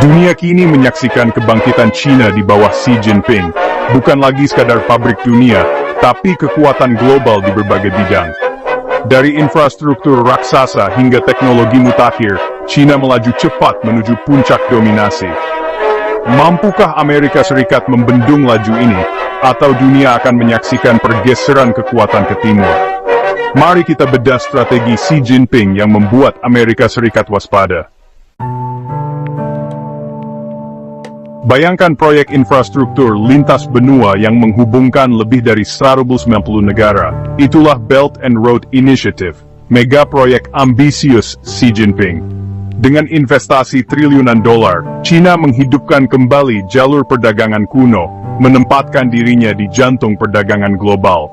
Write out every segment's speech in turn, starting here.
Dunia kini menyaksikan kebangkitan China di bawah Xi Jinping, bukan lagi sekadar pabrik dunia, tapi kekuatan global di berbagai bidang. Dari infrastruktur raksasa hingga teknologi mutakhir, China melaju cepat menuju puncak dominasi. Mampukah Amerika Serikat membendung laju ini, atau dunia akan menyaksikan pergeseran kekuatan ke timur? Mari kita bedah strategi Xi Jinping yang membuat Amerika Serikat waspada. Bayangkan proyek infrastruktur lintas benua yang menghubungkan lebih dari 190 negara. Itulah Belt and Road Initiative, mega proyek ambisius Xi Jinping. Dengan investasi triliunan dolar, China menghidupkan kembali jalur perdagangan kuno, menempatkan dirinya di jantung perdagangan global.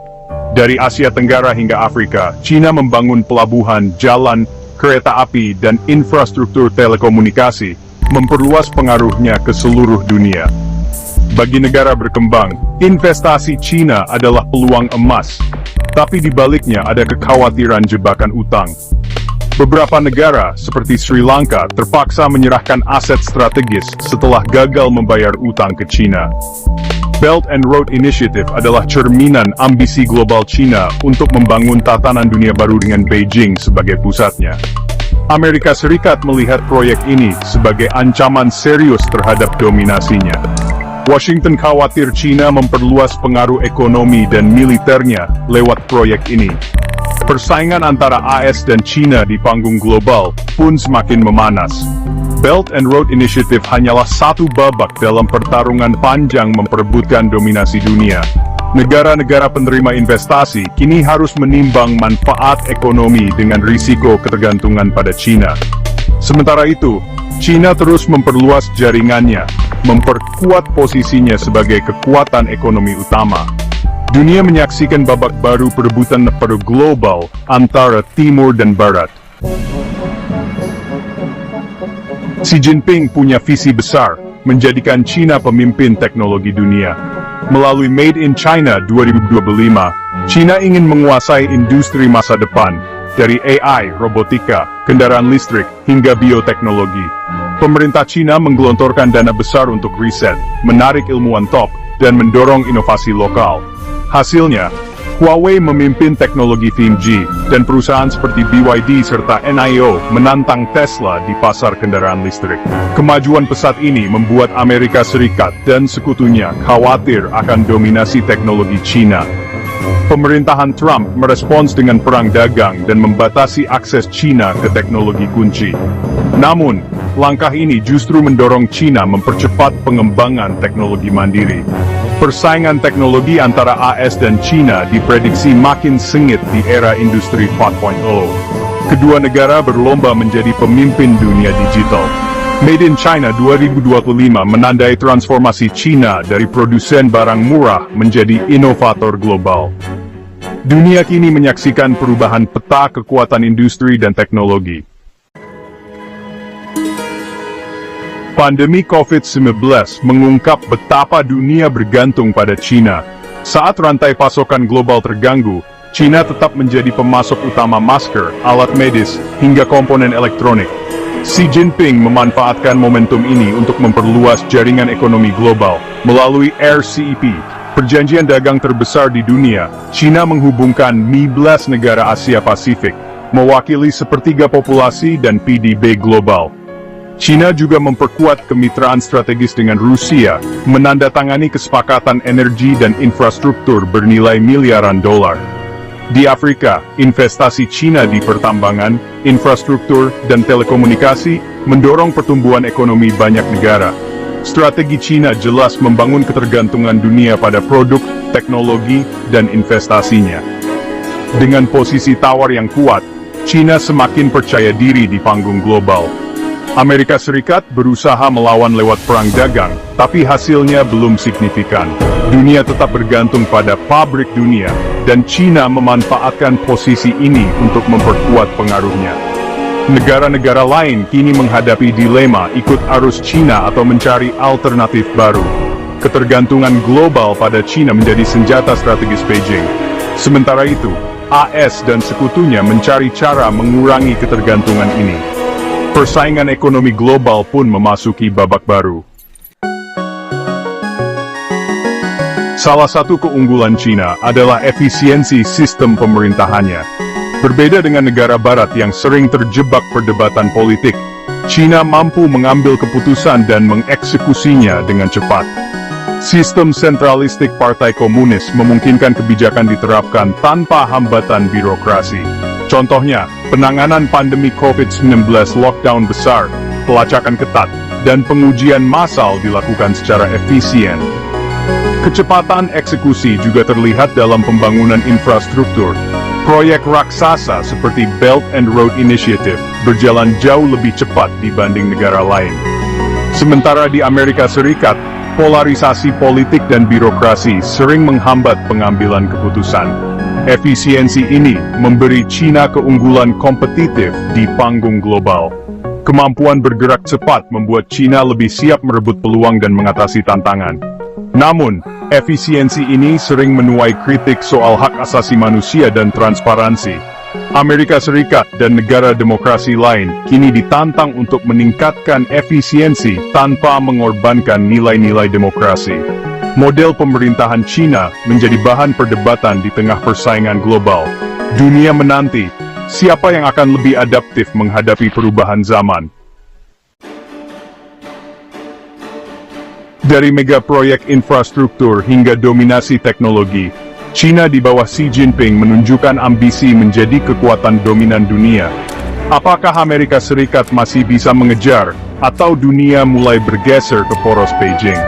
Dari Asia Tenggara hingga Afrika, China membangun pelabuhan, jalan, kereta api, dan infrastruktur telekomunikasi, memperluas pengaruhnya ke seluruh dunia. Bagi negara berkembang, investasi China adalah peluang emas, tapi di baliknya ada kekhawatiran jebakan utang. Beberapa negara, seperti Sri Lanka, terpaksa menyerahkan aset strategis setelah gagal membayar utang ke China. Belt and Road Initiative adalah cerminan ambisi global China untuk membangun tatanan dunia baru dengan Beijing sebagai pusatnya. Amerika Serikat melihat proyek ini sebagai ancaman serius terhadap dominasinya. Washington khawatir China memperluas pengaruh ekonomi dan militernya lewat proyek ini. Persaingan antara AS dan China di panggung global pun semakin memanas. Belt and Road Initiative hanyalah satu babak dalam pertarungan panjang memperebutkan dominasi dunia. Negara-negara penerima investasi kini harus menimbang manfaat ekonomi dengan risiko ketergantungan pada China. Sementara itu, China terus memperluas jaringannya, memperkuat posisinya sebagai kekuatan ekonomi utama. Dunia menyaksikan babak baru perebutan pengaruh global antara Timur dan Barat. Xi Jinping punya visi besar, menjadikan China pemimpin teknologi dunia. Melalui Made in China 2025, China ingin menguasai industri masa depan, dari AI, robotika, kendaraan listrik, hingga bioteknologi. Pemerintah China menggelontorkan dana besar untuk riset, menarik ilmuwan top, dan mendorong inovasi lokal. Hasilnya, Huawei memimpin teknologi 5G, dan perusahaan seperti BYD serta NIO menantang Tesla di pasar kendaraan listrik. Kemajuan pesat ini membuat Amerika Serikat dan sekutunya khawatir akan dominasi teknologi China. Pemerintahan Trump merespons dengan perang dagang dan membatasi akses China ke teknologi kunci. Namun, langkah ini justru mendorong China mempercepat pengembangan teknologi mandiri. Persaingan teknologi antara AS dan China diprediksi makin sengit di era industri 4.0. Kedua negara berlomba menjadi pemimpin dunia digital. Made in China 2025 menandai transformasi China dari produsen barang murah menjadi inovator global. Dunia kini menyaksikan perubahan peta kekuatan industri dan teknologi. Pandemi COVID-19 mengungkap betapa dunia bergantung pada China. Saat rantai pasokan global terganggu, China tetap menjadi pemasok utama masker, alat medis, hingga komponen elektronik. Xi Jinping memanfaatkan momentum ini untuk memperluas jaringan ekonomi global. Melalui RCEP, perjanjian dagang terbesar di dunia, China menghubungkan 15 negara Asia Pasifik, mewakili sepertiga populasi dan PDB global. China juga memperkuat kemitraan strategis dengan Rusia, menandatangani kesepakatan energi dan infrastruktur bernilai miliaran dolar. Di Afrika, investasi China di pertambangan, infrastruktur, dan telekomunikasi mendorong pertumbuhan ekonomi banyak negara. Strategi China jelas membangun ketergantungan dunia pada produk, teknologi, dan investasinya. Dengan posisi tawar yang kuat, China semakin percaya diri di panggung global. Amerika Serikat berusaha melawan lewat perang dagang, tapi hasilnya belum signifikan. Dunia tetap bergantung pada pabrik dunia, dan China memanfaatkan posisi ini untuk memperkuat pengaruhnya. Negara-negara lain kini menghadapi dilema ikut arus China atau mencari alternatif baru. Ketergantungan global pada China menjadi senjata strategis Beijing. Sementara itu, AS dan sekutunya mencari cara mengurangi ketergantungan ini. Persaingan ekonomi global pun memasuki babak baru. Salah satu keunggulan China adalah efisiensi sistem pemerintahannya. Berbeda dengan negara barat yang sering terjebak perdebatan politik, China mampu mengambil keputusan dan mengeksekusinya dengan cepat. Sistem sentralistik Partai Komunis memungkinkan kebijakan diterapkan tanpa hambatan birokrasi. Contohnya, penanganan pandemi COVID-19 lockdown besar, pelacakan ketat, dan pengujian massal dilakukan secara efisien. Kecepatan eksekusi juga terlihat dalam pembangunan infrastruktur. Proyek raksasa seperti Belt and Road Initiative berjalan jauh lebih cepat dibanding negara lain. Sementara di Amerika Serikat, polarisasi politik dan birokrasi sering menghambat pengambilan keputusan. Efisiensi ini memberi China keunggulan kompetitif di panggung global. Kemampuan bergerak cepat membuat China lebih siap merebut peluang dan mengatasi tantangan. Namun, efisiensi ini sering menuai kritik soal hak asasi manusia dan transparansi. Amerika Serikat dan negara demokrasi lain kini ditantang untuk meningkatkan efisiensi tanpa mengorbankan nilai-nilai demokrasi. Model pemerintahan China menjadi bahan perdebatan di tengah persaingan global. Dunia menanti, siapa yang akan lebih adaptif menghadapi perubahan zaman. Dari mega proyek infrastruktur hingga dominasi teknologi, China di bawah Xi Jinping menunjukkan ambisi menjadi kekuatan dominan dunia. Apakah Amerika Serikat masih bisa mengejar, atau dunia mulai bergeser ke poros Beijing?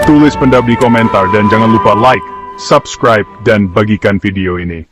Tulis pendapat di komentar dan jangan lupa like, subscribe, dan bagikan video ini.